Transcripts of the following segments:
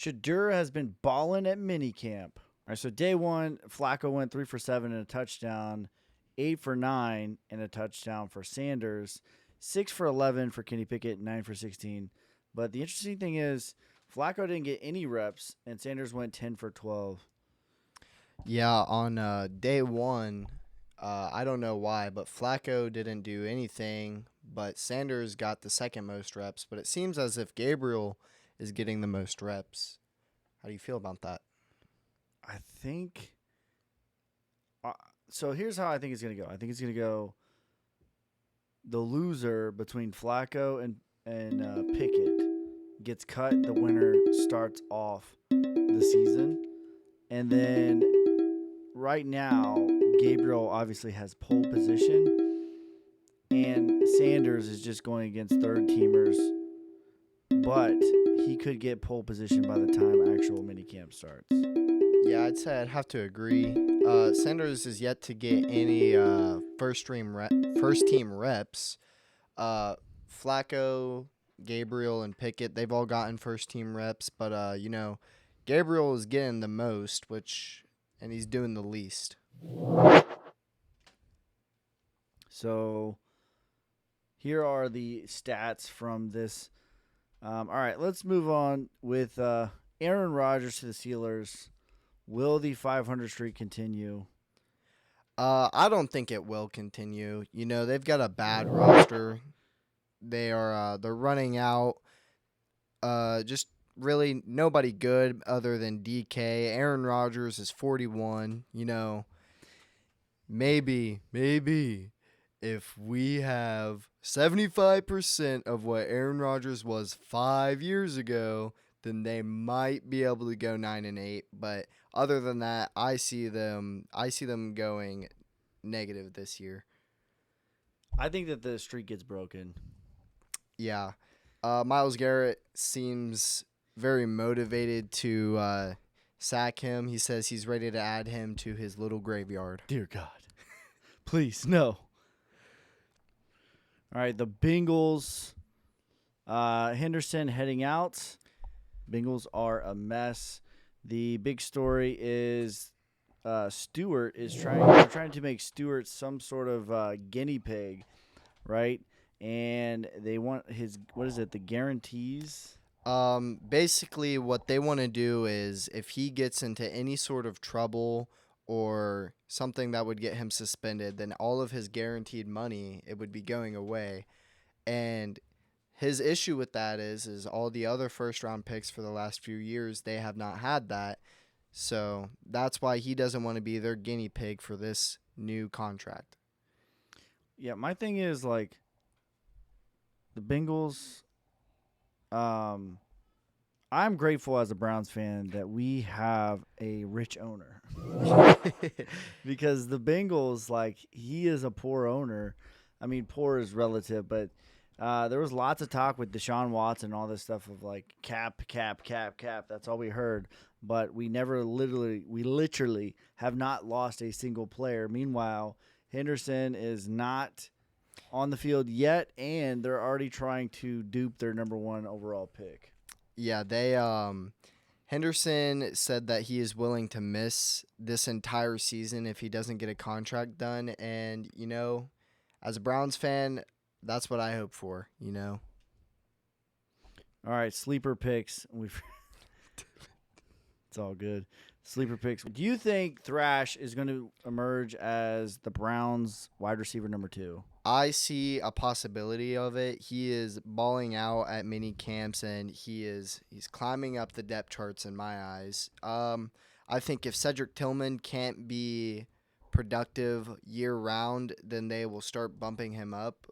Shadur has been balling at minicamp. All right, so day one, Flacco went 3 for 7 and a touchdown, 8 for 9 and a touchdown for Sanders, 6 for 11 for Kenny Pickett, 9 for 16. But the interesting thing is, Flacco didn't get any reps, and Sanders went 10 for 12. Yeah, on day one, I don't know why, but Flacco didn't do anything, but Sanders got the second most reps. But it seems as if Gabriel is getting the most reps. How do you feel about that? I think. So here's how I think it's going to go. I think it's going to go the loser between Flacco and Pickett gets cut. The winner starts off the season. And then right now, Gabriel obviously has pole position. And Sanders is just going against third teamers. But he could get pole position by the time actual minicamp starts. Yeah, I'd say I'd have to agree. Sanders is yet to get any first team reps. Flacco, Gabriel, and Pickett, they've all gotten first team reps, but Gabriel is getting the most, and he's doing the least. So here are the stats from this. All right, let's move on with Aaron Rodgers to the Steelers. Will the 500 streak continue? I don't think it will continue. They've got a bad roster. They're running out. Just really nobody good other than DK. Aaron Rodgers is 41. Maybe if we have 75% of what Aaron Rodgers was 5 years ago, then they might be able to go 9-8. But other than that, I see them going negative this year. I think that the streak gets broken. Yeah. Myles Garrett seems very motivated to sack him. He says he's ready to add him to his little graveyard. Dear God. Please, no. All right, the Bengals. Henderson heading out. Bengals are a mess. The big story is Stewart is trying to make Stewart some sort of guinea pig, right? And they want the guarantees? Basically what they want to do is if he gets into any sort of trouble or something that would get him suspended, then all of his guaranteed money, it would be going away. And his issue with that is all the other first-round picks for the last few years, they have not had that. So that's why he doesn't want to be their guinea pig for this new contract. Yeah, my thing is, like, the Bengals, I'm grateful as a Browns fan that we have a rich owner. Because the Bengals, like, he is a poor owner. I mean, poor is relative, but there was lots of talk with Deshaun Watson and all this stuff of, like, cap. That's all we heard. But we literally have not lost a single player. Meanwhile, Henderson is not on the field yet, and they're already trying to dupe their number 1 overall pick. Yeah, Henderson said that he is willing to miss this entire season if he doesn't get a contract done. And, as a Browns fan, that's what I hope for, All right, sleeper picks. It's all good. Sleeper picks. Do you think Thrash is going to emerge as the Browns wide receiver number 2? I see a possibility of it. He is balling out at mini camps, and he's climbing up the depth charts in my eyes. I think if Cedric Tillman can't be productive year-round, then they will start bumping him up.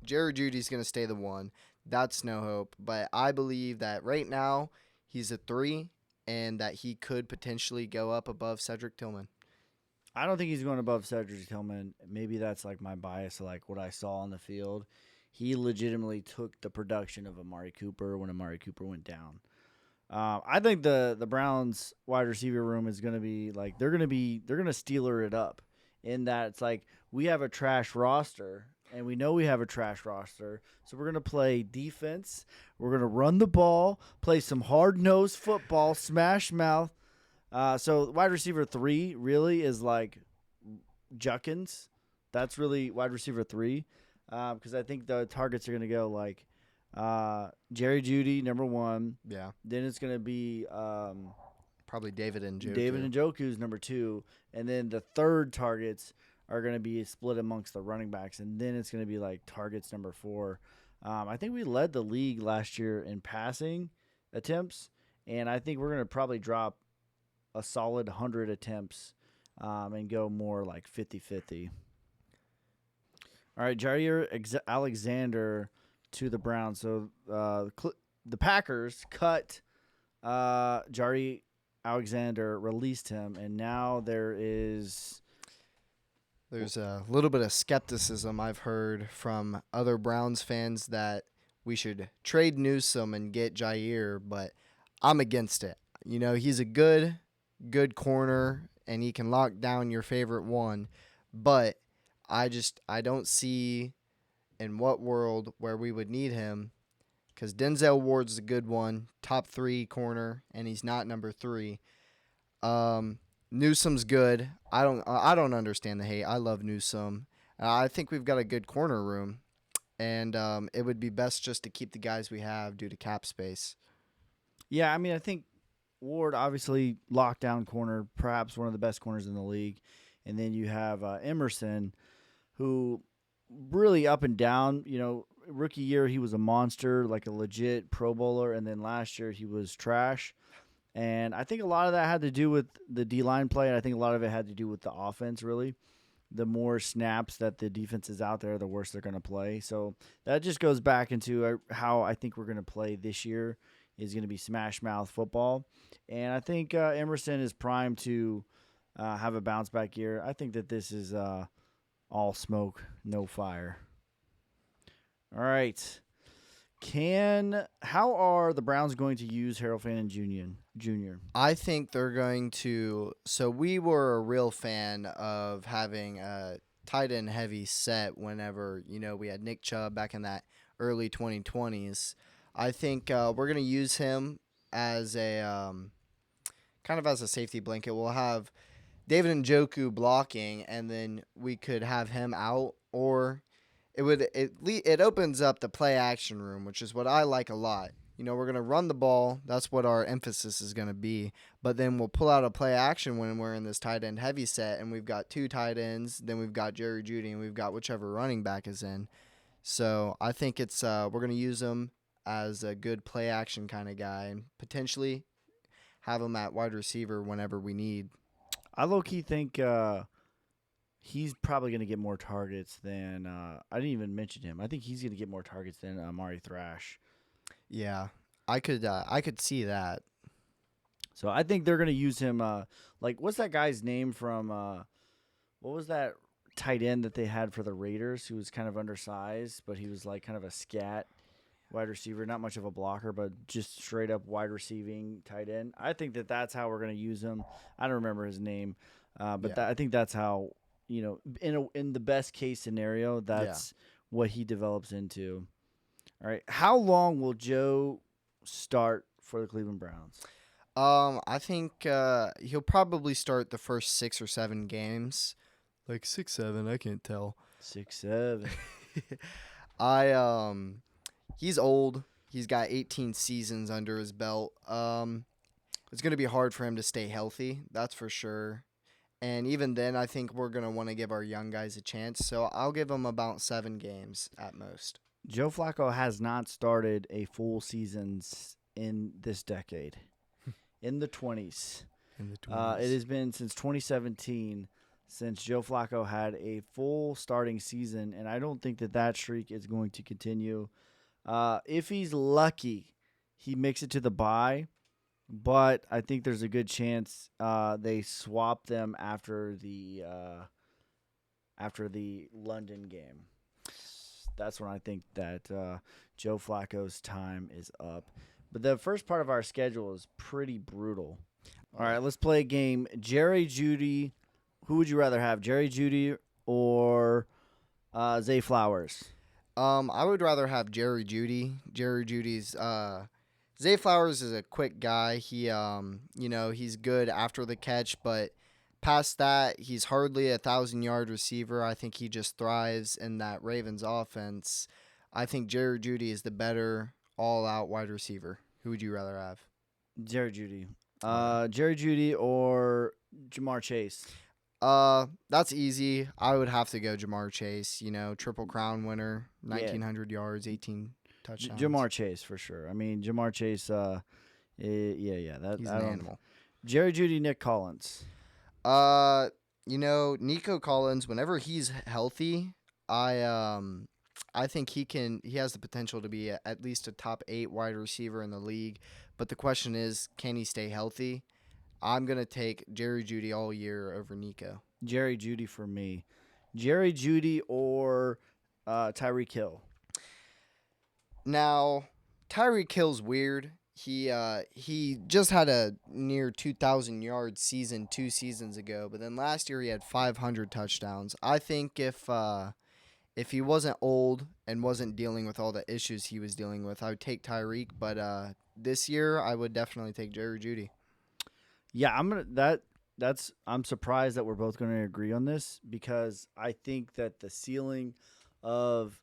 Jerry Jeudy's going to stay the 1. That's no hope. But I believe that right now he's a 3 and that he could potentially go up above Cedric Tillman. I don't think he's going above Cedric Tillman. Maybe that's like my bias, like what I saw on the field. He legitimately took the production of Amari Cooper when Amari Cooper went down. I think the Browns wide receiver room is going to be like they're going to stealer it up in that it's like we have a trash roster and we know we have a trash roster. So we're going to play defense. We're going to run the ball, play some hard-nosed football, smash mouth. So wide receiver 3 really is like Juckins. That's really wide receiver 3 because I think the targets are going to go like Jerry Jeudy, number 1. Yeah. Then it's going to be Probably David Njoku. David Njoku's number 2. And then the third targets are going to be split amongst the running backs. And then it's going to be like targets number 4. I think we led the league last year in passing attempts. And I think we're going to probably drop a solid 100 attempts and go more like 50-50. All right, Jair Alexander to the Browns. So the Packers cut Jair Alexander, released him, and now there's a little bit of skepticism I've heard from other Browns fans that we should trade Newsome and get Jair, but I'm against it. You know, he's a good corner, and he can lock down your favorite one, but I don't see in what world where we would need him, because Denzel Ward's a good one, top 3 corner, and he's not number 3. Newsome's good. I don't understand the hate. I love Newsome. I think we've got a good corner room, and it would be best just to keep the guys we have due to cap space. Yeah, I mean, I think Ward, obviously, lockdown corner, perhaps one of the best corners in the league. And then you have Emerson, who really up and down. You know, rookie year, he was a monster, like a legit Pro Bowler. And then last year, he was trash. And I think a lot of that had to do with the D-line play. And I think a lot of it had to do with the offense, really. The more snaps that the defense is out there, the worse they're going to play. So that just goes back into how I think we're going to play this year is going to be smash mouth football. And I think Emerson is primed to have a bounce back year. I think that this is all smoke, no fire. All right. How are the Browns going to use Harold Fannin Jr.? I think they're going to. So we were a real fan of having a tight end heavy set whenever, we had Nick Chubb back in that early 2020s. I think we're going to use him as a kind of as a safety blanket. We'll have David Njoku blocking, and then we could have him out, or it opens up the play action room, which is what I like a lot. We're going to run the ball. That's what our emphasis is going to be. But then we'll pull out a play action when we're in this tight end heavy set, and we've got 2 tight ends. Then we've got Jerry Jeudy, and we've got whichever running back is in. So I think it's we're going to use him as a good play action kind of guy, and potentially have him at wide receiver whenever we need. I low-key think he's probably going to get more targets than I didn't even mention him. I think he's going to get more targets than Amari Thrash. Yeah, I could see that. So I think they're going to use him. What's that guy's name from? What was that tight end that they had for the Raiders who was kind of undersized, but he was like kind of a scat wide receiver, not much of a blocker, but just straight up wide receiving tight end. I think that's how we're going to use him. I don't remember his name, but I think that's how, in the best case scenario, that's what he develops into. All right. How long will Joe start for the Cleveland Browns? I think he'll probably start the first 6 or 7 games. Like 6, 7, I can't tell. 6, 7. He's old. He's got 18 seasons under his belt. It's going to be hard for him to stay healthy, that's for sure. And even then, I think we're going to want to give our young guys a chance. So I'll give him about 7 games at most. Joe Flacco has not started a full season in this decade. In the 20s. It has been since 2017 since Joe Flacco had a full starting season, and I don't think that streak is going to continue. If he's lucky, he makes it to the bye, but I think there's a good chance they swap them after the London game. That's when I think that Joe Flacco's time is up. But the first part of our schedule is pretty brutal. All right, let's play a game. Jerry Jeudy. Who would you rather have, Jerry Jeudy or Zay Flowers. I would rather have Jerry Jeudy. Jerry Judy's Zay Flowers is a quick guy. He's good after the catch, but past that, he's hardly 1,000-yard receiver. I think he just thrives in that Ravens offense. I think Jerry Jeudy is the better all-out wide receiver. Who would you rather have? Jerry Jeudy. Okay. Jerry Jeudy or Jamar Chase. That's easy. I would have to go Jamar Chase. Triple Crown winner, Yeah. 1,900 yards, 18 touchdowns. Jamar Chase for sure. I mean, Jamar Chase. Yeah. He's an animal. Jerry Jeudy, Nick Collins. Nico Collins, whenever he's healthy, I think he has the potential to be at least a top 8 wide receiver in the league. But the question is, can he stay healthy? I'm going to take Jerry Jeudy all year over Nico. Jerry Jeudy for me. Jerry Jeudy or Tyreek Hill. Now, Tyreek Hill's weird. He just had a near 2,000-yard season 2 seasons ago, but then last year he had 500 touchdowns. I think if he wasn't old and wasn't dealing with all the issues he was dealing with, I would take Tyreek. But this year, I would definitely take Jerry Jeudy. Yeah, I'm surprised that we're both going to agree on this because I think that the ceiling of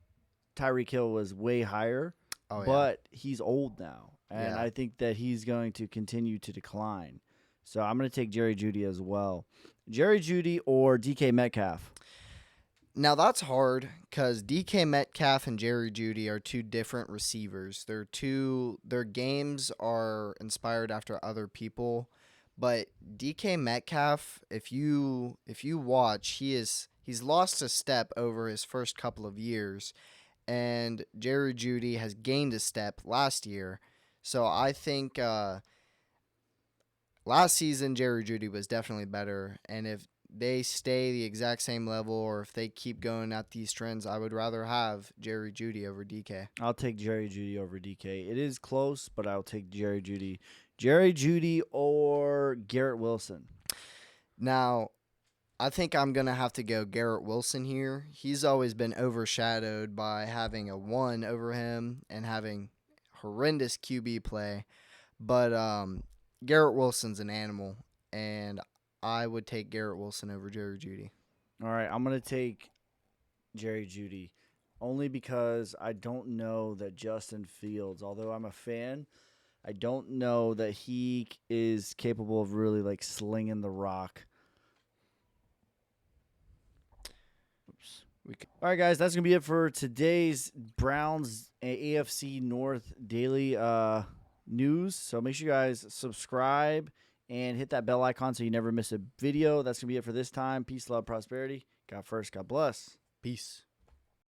Tyreek Hill was way higher, but he's old now, and I think that he's going to continue to decline. So I'm going to take Jerry Jeudy as well. Jerry Jeudy or DK Metcalf. Now that's hard because DK Metcalf and Jerry Jeudy are two different receivers. Their games are inspired after other people. But DK Metcalf, if you watch, he's lost a step over his first couple of years, and Jerry Jeudy has gained a step last year. So I think last season Jerry Jeudy was definitely better, and if they stay the exact same level or if they keep going at these trends, I would rather have Jerry Jeudy over DK. I'll take Jerry Jeudy over DK. It is close, but I'll take Jerry Jeudy. Jerry Jeudy or Garrett Wilson? Now, I think I'm going to have to go Garrett Wilson here. He's always been overshadowed by having a 1 over him and having horrendous QB play. But Garrett Wilson's an animal, and I would take Garrett Wilson over Jerry Jeudy. All right, I'm going to take Jerry Jeudy only because I don't know that Justin Fields, although I'm a fan, I don't know that he is capable of really like slinging the rock. Oops. All right, guys, that's going to be it for today's Browns AFC North daily news. So make sure you guys subscribe and hit that bell icon so you never miss a video. That's going to be it for this time. Peace, love, prosperity. God first. God bless. Peace.